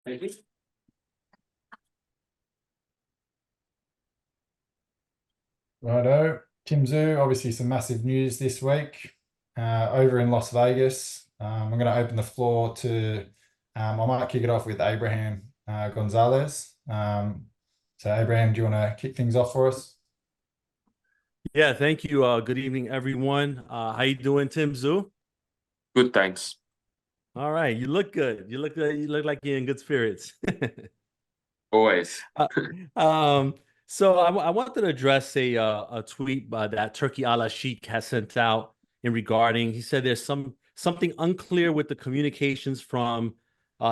Thank you. Righto, Tszyu, obviously some massive news this week over in Las Vegas. I'm going to open the floor to, I might kick it off with Abraham Gonzalez. So Abraham, do you want to kick things off for us? Yeah, thank you. Good evening, everyone. How you doing, Tszyu? Good, thanks. All right, you look good. You look like you're in good spirits. Always. So I wanted to address a tweet that Turkey Alik has sent out in regarding. He said there's something unclear with the communications from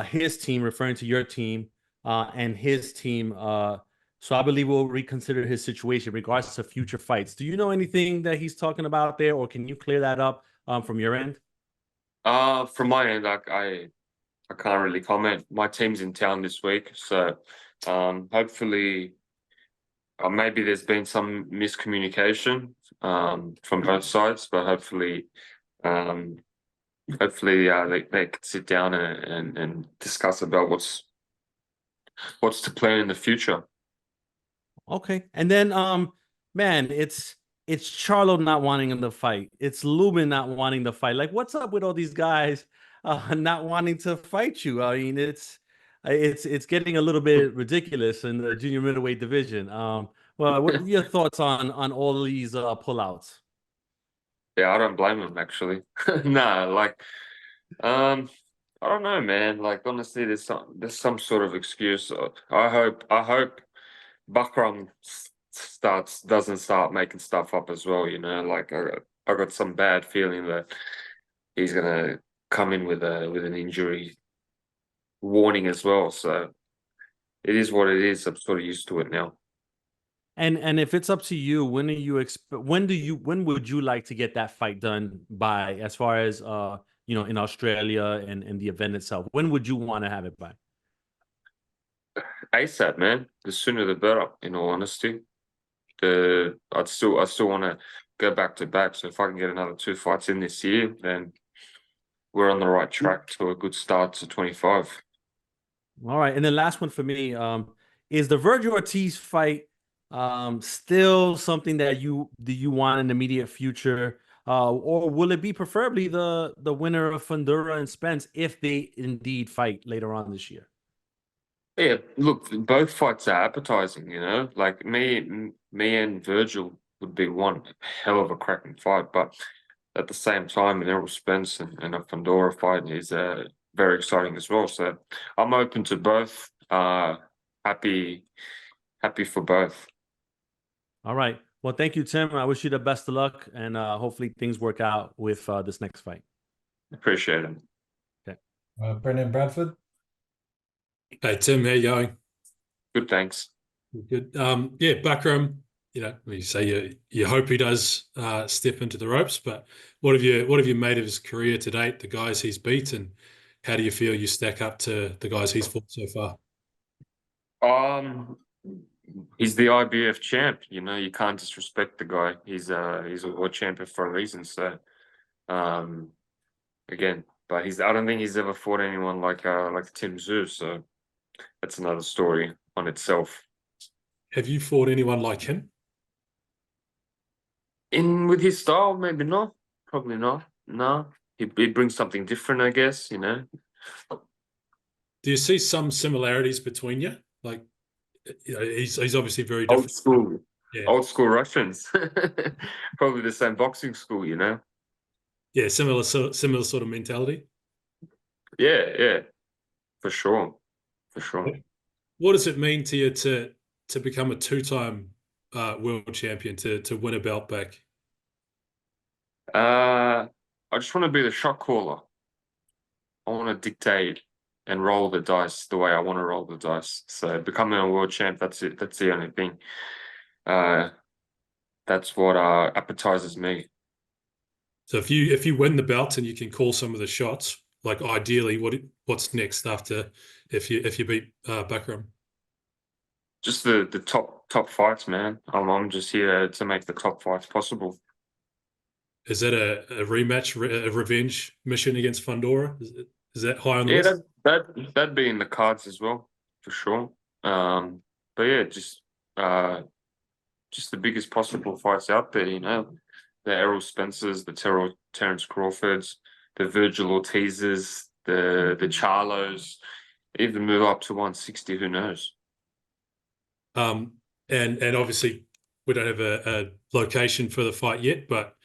his team, referring to your team, and his team. So I believe we'll reconsider his situation in regards to future fights. Do you know anything that he's talking about there, or can you clear that up from your end? From my end, I can't really comment. My team's in town this week, so hopefully, maybe there's been some miscommunication from both sides, but hopefully, they can sit down and discuss about what's to plan in the future. Okay, and then man, it's Charlo not wanting him to fight. It's Lubin not wanting to fight. Like, what's up with all these guys not wanting to fight you? I mean, it's getting a little bit ridiculous in the junior middleweight division. Well, what are your thoughts on all these pullouts? Yeah, I don't blame him actually. Nah, like, I don't know, man. Like, honestly, there's some sort of excuse. I hope Bakhram doesn't start making stuff up as well. You know, like I got some bad feeling that he's gonna come in with an injury warning as well. So it is what it is. I'm sort of used to it now. And if it's up to you, when would you like to get that fight done by, as far as in Australia and the event itself? When would you want to have it by? ASAP, man. The sooner the better, in all honesty. I still want to go back to back. So if I can get another 2 fights in this year, then we're on the right track to a good start to 25. All right, and then last one for me, is the Virgil Ortiz fight still something that you want in the immediate future, or will it be preferably the winner of Fundura and Spence if they indeed fight later on this year? Yeah, look, both fights are appetizing, you know. Like me and Virgil would be one hell of a cracking fight, but at the same time, an Errol Spence and a Fundora fight is very exciting as well. So I'm open to both. Happy for both. All right. Well, thank you, Tim. I wish you the best of luck, and hopefully things work out with this next fight. Appreciate it. Okay. Brandan Bradford. Hey Tim, how you going? Good, thanks. Good. Yeah, Bakhram, you say you hope he does step into the ropes, but what have you made of his career to date, the guys he's beat, and how do you feel you stack up to the guys he's fought so far? He's the IBF champ. You know, you can't disrespect the guy. He's a world champion for a reason. So, again, but I don't think he's ever fought anyone like Tszyu. So that's another story on itself. Have you fought anyone like him? With his style, maybe not. Probably not. No, he brings something different, I guess. You know. Do you see some similarities between you? Like, he's obviously very different. Old school Russians. Probably the same boxing school, you know. Yeah, similar sort of mentality. Yeah, for sure. What does it mean to you to become a two-time world champion, to win a belt back? I just want to be the shot caller. I want to dictate and roll the dice the way I want to roll the dice. So becoming a world champ, that's it. That's the only thing. That's what appetizes me. So if you win the belt and you can call some of the shots, like ideally, what's next after if you beat Bakhram? Just the top fights, man. I'm just here to make the top fights possible. Is that a rematch, a revenge mission against Fundora? Is that high on the list? That'd be in the cards as well, for sure. But yeah, just the biggest possible fights out there, you know. The Errol Spencers, the Terrence Crawfords, the Virgil Ortizes, the Charlos, even move up to 160, who knows? And obviously we don't have a location for the fight yet, but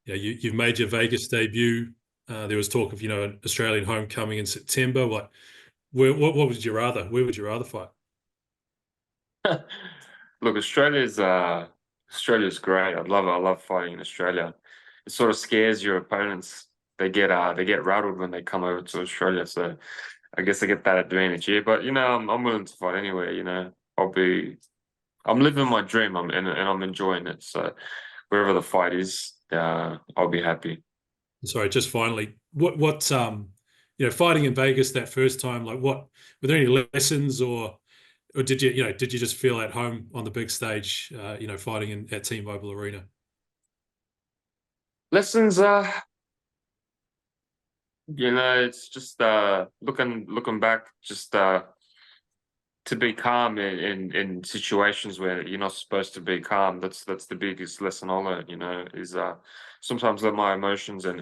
you know, you've made your Vegas debut. There was talk of, you know, an Australian homecoming in September. What would you rather? Where would you rather fight? Look, Australia's great. I love fighting in Australia. It sort of scares your opponents. They get rattled when they come over to Australia. So I guess I get that advantage here. But you know, I'm willing to fight anywhere. You know, I'm living my dream. And I'm enjoying it. So wherever the fight is, I'll be happy. Sorry, just finally, what you know, fighting in Vegas that first time, like were there any lessons or did you just feel at home on the big stage, you know, fighting at T-Mobile Arena? Lessons, you know, it's just looking back, just to be calm in situations where you're not supposed to be calm. That's the biggest lesson I learned, you know, is sometimes let my emotions and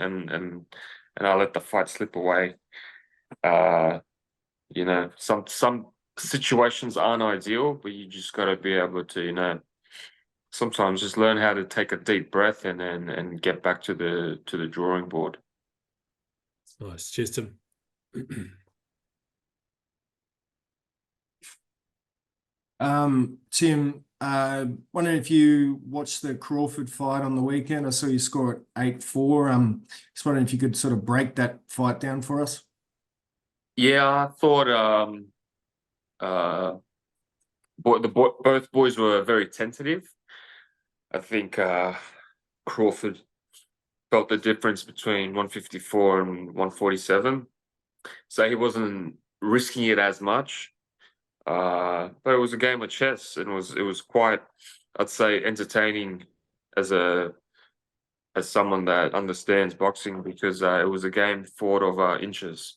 I let the fight slip away. You know, some situations aren't ideal, but you just got to be able to, you know, sometimes just learn how to take a deep breath and get back to the drawing board. Nice. Cheers, Tim. Tim, wondering if you watched the Crawford fight on the weekend. I saw you score at 8-4. Just wondering if you could sort of break that fight down for us. Yeah, I thought both boys were very tentative. I think Crawford felt the difference between 154 and 147, so he wasn't risking it as much. But it was a game of chess, and it was quite, I'd say, entertaining as someone that understands boxing, because it was a game fought over inches.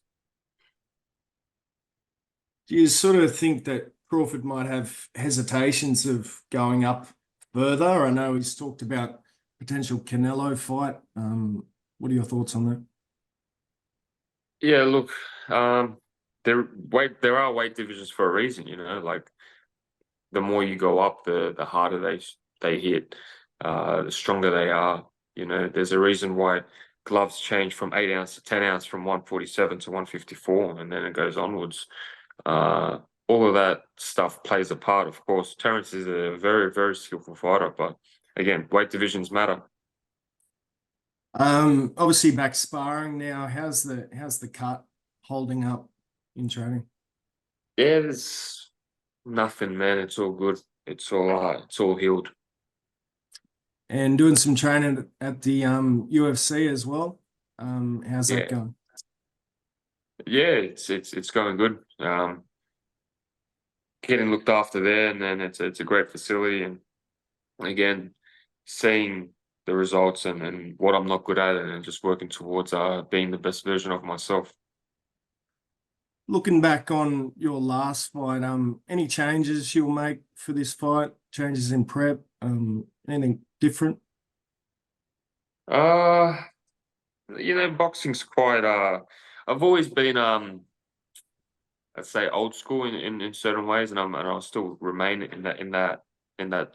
Do you sort of think that Crawford might have hesitations of going up further? I know he's talked about potential Canelo fight. What are your thoughts on that? Yeah, look, there are weight divisions for a reason, you know. Like, the more you go up, the harder they hit, the stronger they are. You know, there's a reason why gloves change from 8 ounce to 10 ounce, from 147 to 154, and then it goes onwards. All of that stuff plays a part, of course. Terrence is a very, very skillful fighter, but again, weight divisions matter. Obviously back sparring now. How's the cut holding up in training? Yeah, there's nothing, man. It's all good. It's all healed. And doing some training at the UFC as well. How's that going? Yeah, it's going good. Getting looked after there, and then it's a great facility, and again, seeing the results and what I'm not good at, and just working towards being the best version of myself. Looking back on your last fight, any changes you'll make for this fight? Changes in prep? Anything different? You know, boxing's quite I've always been I'd say old school in certain ways, and I'll still remain in that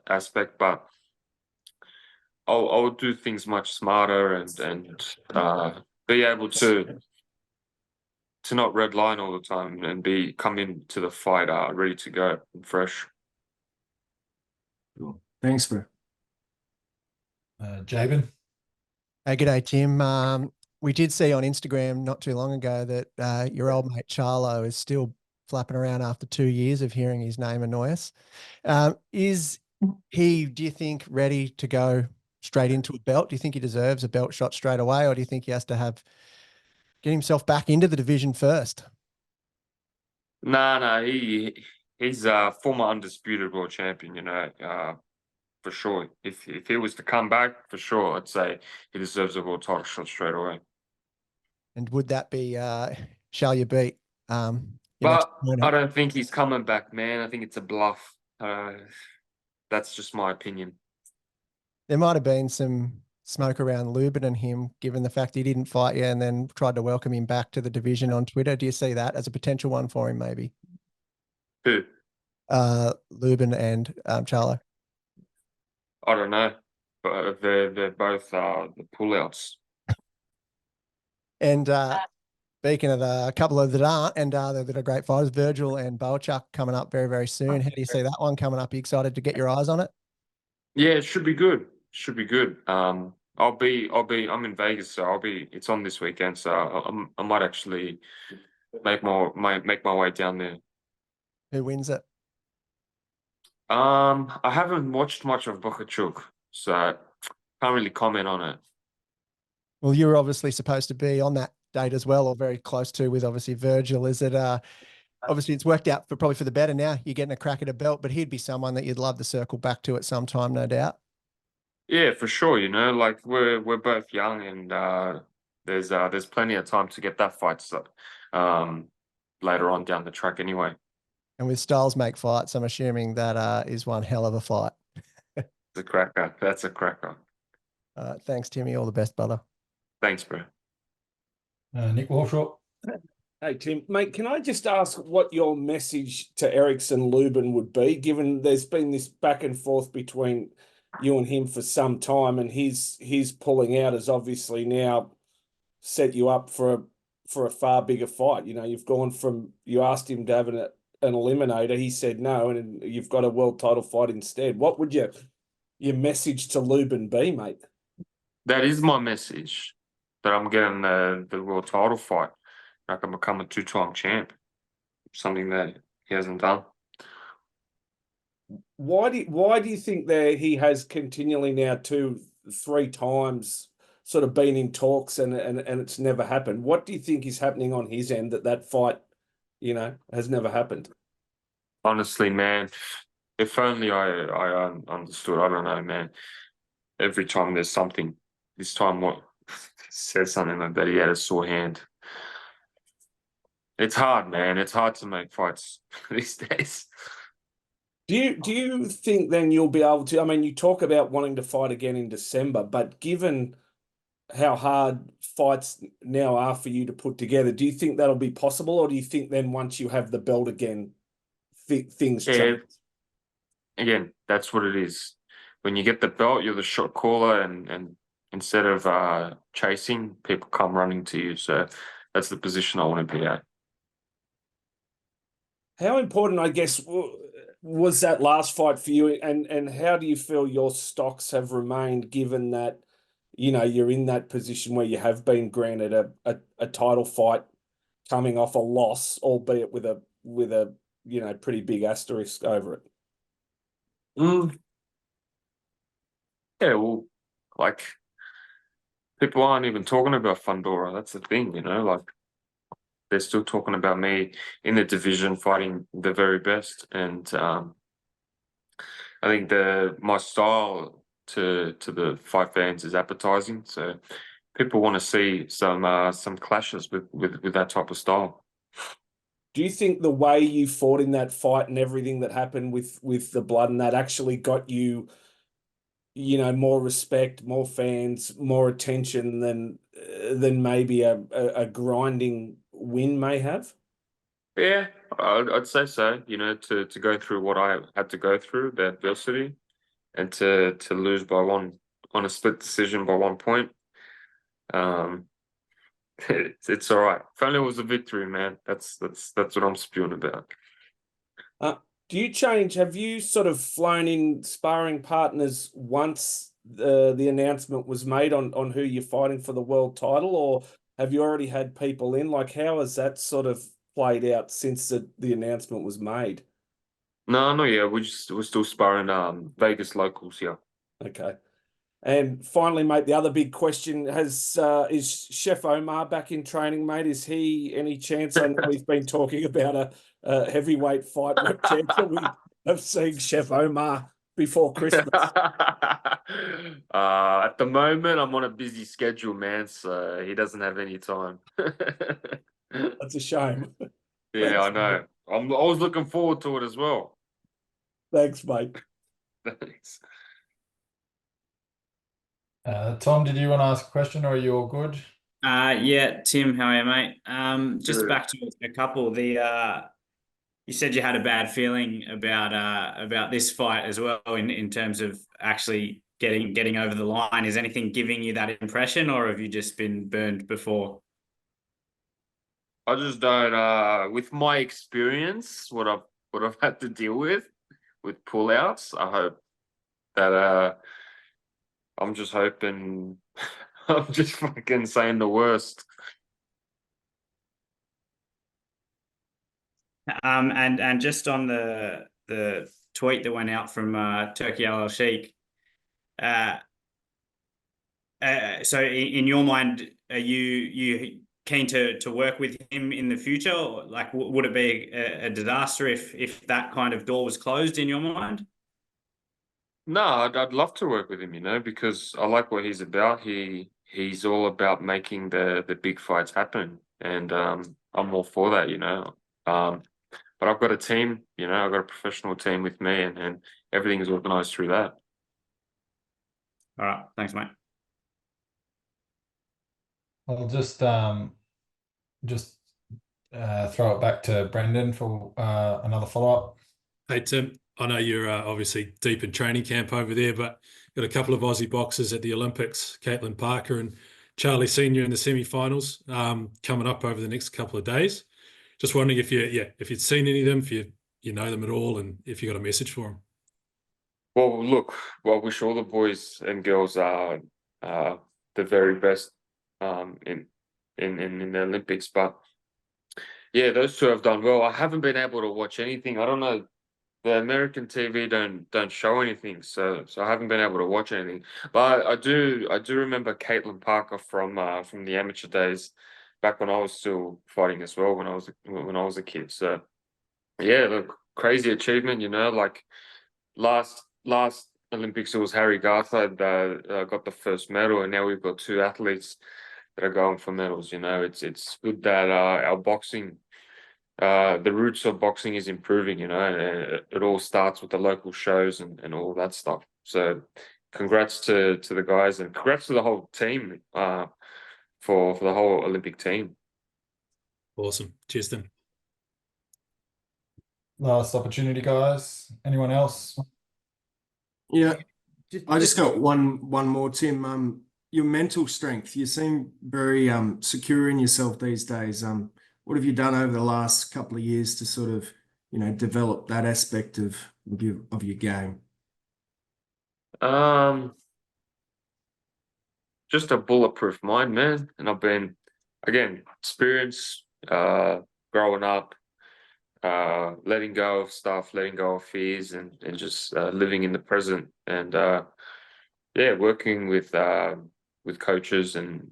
aspect, but I'll do things much smarter and be able to not red line all the time, and come into the fight ready to go and fresh. Cool. Thanks, bro. Jabin. Hey, g'day, Tim. We did see on Instagram not too long ago that your old mate Charlo is still flapping around after 2 years of hearing his name annoy us. Is he, do you think, ready to go straight into a belt? Do you think he deserves a belt shot straight away, or do you think he has to get himself back into the division first? No, he's a former undisputed world champion, you know, for sure. If he was to come back, for sure, I'd say he deserves a world title shot straight away. And would that be shall you beat Your next But opponent. I don't think he's coming back, man. I think it's a bluff. That's just my opinion. There might have been some smoke around Lubin and him, given the fact he didn't fight you and then tried to welcome him back to the division on Twitter. Do you see that as a potential one for him, maybe? Who? Lubin and Charlo. I don't know. But they're both the pullouts. And speaking of a couple of that aren't, and that are great fighters, Virgil and Boachuk coming up very, very soon. How do you see that one coming up? Are you excited to get your eyes on it? Yeah, it should be good. Should be good. I'm in Vegas, so it's on this weekend, so I might actually make my way down there. Who wins it? I haven't watched much of Bokhachuk, so can't really comment on it. Well, you're obviously supposed to be on that date as well, or very close to, with obviously Virgil. Is it obviously it's worked out probably for the better now. You're getting a crack at a belt, but he'd be someone that you'd love to circle back to at some time, no doubt. Yeah, for sure. You know, like we're both young, and there's plenty of time to get that fight later on down the track anyway. And with styles make fights, I'm assuming that is one hell of a fight. It's a cracker. That's a cracker. Thanks, Timmy. All the best, brother. Thanks, bro. Nick Walshaw. Hey, Tim, mate, can I just ask what your message to Erickson Lubin would be, given there's been this back and forth between you and him for some time, and his pulling out has obviously now set you up for a far bigger fight. You know, you've gone from, you asked him to have an eliminator, he said no, and you've got a world title fight instead. What would your message to Lubin be, mate? That is my message, that I'm getting the world title fight. I can become a 2-time champ, something that he hasn't done. Why do you think that he has continually now 2-3 times sort of been in talks and it's never happened? What do you think is happening on his end that fight, you know, has never happened? Honestly, man, if only I understood. I don't know, man. Every time there's something, this time what said something like that, he had a sore hand. It's hard, man. It's hard to make fights these days. Do you think then you'll be able to? I mean, you talk about wanting to fight again in December, but given how hard fights now are for you to put together, do you think that'll be possible, or do you think then once you have the belt again, things change? Again, that's what it is. When you get the belt, you're the shot caller, and instead of chasing, people come running to you. So that's the position I want to be at. How important, I guess, was that last fight for you, and how do you feel your stocks have remained, given that, you know, you're in that position where you have been granted a title fight coming off a loss, albeit with a you know, pretty big asterisk over it? Yeah, well, like, people aren't even talking about Fundora. That's the thing, you know, like, they're still talking about me in the division fighting the very best. And I think my style to the fight fans is appetizing. So people want to see some clashes with that type of style. Do you think the way you fought in that fight and everything that happened with the blood and that actually got you, you know, more respect, more fans, more attention than maybe a grinding win may have? Yeah, I'd say so. You know, to go through what I had to go through, the adversity, and to lose by on a split decision by 1 point. It's all right. If only it was a victory, man. That's what I'm spewing about. Do you change? Have you sort of flown in sparring partners once the announcement was made on who you're fighting for the world title, or have you already had people in? Like, how has that sort of played out since the announcement was made? No, yeah, we're still sparring Vegas locals here. Okay. And finally, mate, the other big question is Chef Omar back in training, mate? Is he any chance? I know he's been talking about a heavyweight fight. What chance are we of seeing Chef Omar before Christmas? At the moment, I'm on a busy schedule, man, so he doesn't have any time. That's a shame. Yeah, I Thanks, know. I was looking forward to it as well. Thanks, mate. Thanks. Tom, did you want to ask a question or are you all good? Yeah, Tim, how are you, mate? Just Good. back to a couple. You said you had a bad feeling about this fight as well in terms of actually getting over the line. Is anything giving you that impression, or have you just been burned before? I just don't. With my experience, what I've had to deal with pullouts, I hope that I'm just hoping I'm just fucking saying the worst. And just on the tweet that went out from Turkey Alik, so in your mind, are you keen to work with him in the future? Or, like, would it be a disaster if that kind of door was closed in your mind? No, I'd love to work with him, because I like what he's about. He's all about making the big fights happen, and I'm all for that. But I've got a team, I've got a professional team with me, and everything is organized through that. All right, thanks, mate. I'll just throw it back to Brendan for another follow-up. Hey, Tim, I know you're obviously deep in training camp over there, but got a couple of Aussie boxers at the Olympics, Caitlin Parker and Charlie Senior in the semi-finals coming up over the next couple of days. Just wondering if you'd seen any of them, if you know them at all, and if you got a message for them. Well, look, I wish all the boys and girls are the very best in the Olympics. But yeah, those two have done well. I haven't been able to watch anything. I don't know. The American TV don't show anything, so I haven't been able to watch anything. But I do remember Caitlin Parker from the amateur days, back when I was still fighting as well, when I was a kid. So yeah, look, crazy achievement, like last Olympics it was Harry Garthard got the first medal, and now we've got two athletes that are going for medals. It's good that our boxing, the roots of boxing is improving, and it all starts with the local shows and all that stuff. So congrats to the guys, and congrats to the whole team for the whole Olympic team. Awesome. Cheers, Tim. Last opportunity, guys. Anyone else? Yeah, I just got one more, Tim. Your mental strength. You seem very secure in yourself these days. What have you done over the last couple of years to sort of, develop that aspect of your game? Just a bulletproof mind, man. And I've been, again, experience, growing up, letting go of stuff, letting go of fears, and just living in the present, and working with coaches and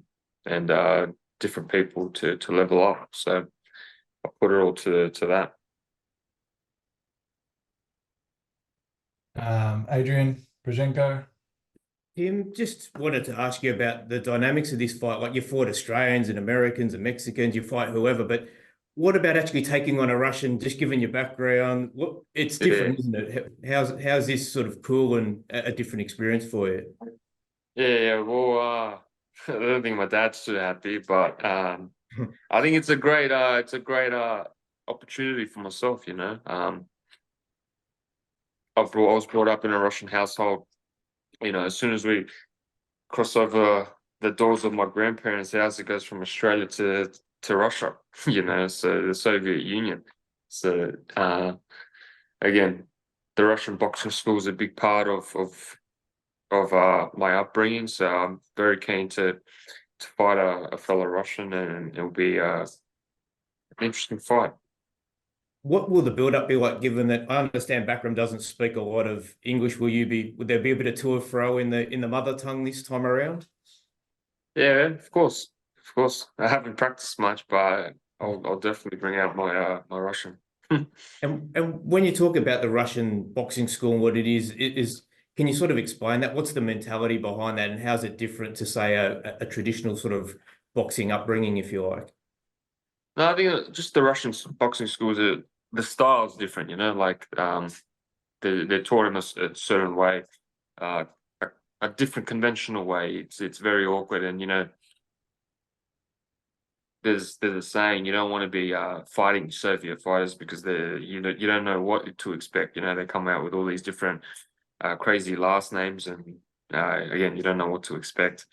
different people to level up. So I put it all to that. Adrian Brzezinko. Tim, just wanted to ask you about the dynamics of this fight. Like, you fought Australians and Americans and Mexicans, you fight whoever, but what about actually taking on a Russian, just given your background? It's different, isn't it? How's this sort of cool and a different experience for you? Yeah. Well, I don't think my dad's too happy, but I think it's a great opportunity for myself. I was brought up in a Russian household. As soon as we cross over the doors of my grandparents' house, it goes from Australia to Russia. So the Soviet Union. So again, the Russian boxing school is a big part of my upbringing. So I'm very keen to fight a fellow Russian, and it'll be an interesting fight. What will the build-up be like, given that I understand Bakhram doesn't speak a lot of English? Would there be a bit of to and fro in the mother tongue this time around? Yeah, of course. I haven't practiced much, but I'll definitely bring out my Russian. And when you talk about the Russian boxing school and what it is, can you sort of explain that? What's the mentality behind that, and how's it different to, say, a traditional sort of boxing upbringing, if you like? No, I think just the Russian boxing schools are the style's different. You know, like they're taught in a certain way, a different conventional way. It's very awkward, and you know, there's a saying, you don't want to be fighting Soviet fighters because you don't know what to expect. You know, they come out with all these different crazy last names, and again, you don't know what to expect.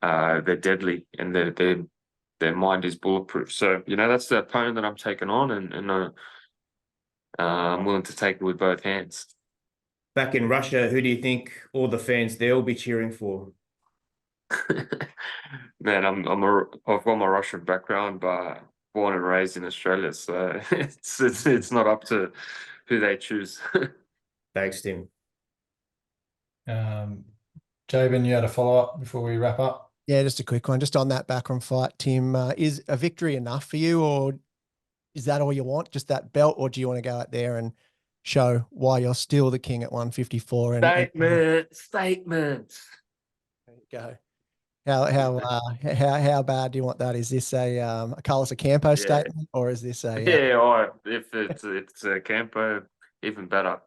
They're deadly, and their mind is bulletproof. So you know, that's the opponent that I'm taking on, and I'm willing to take it with both hands. Back in Russia, who do you think all the fans there will be cheering for? Man, I've got my Russian background, but born and raised in Australia, so it's not up to who they choose. Thanks, Tim. Jabin, you had a follow-up before we wrap up? Yeah, just a quick one. Just on that Bakhram fight, Tim, is a victory enough for you, or is that all you want, just that belt, or do you want to go out there and show why you're still the king at 154? Statement. There you go. How bad do you want that? Is this a Carlos Ocampo statement, or is this a or if it's a Campo, even better.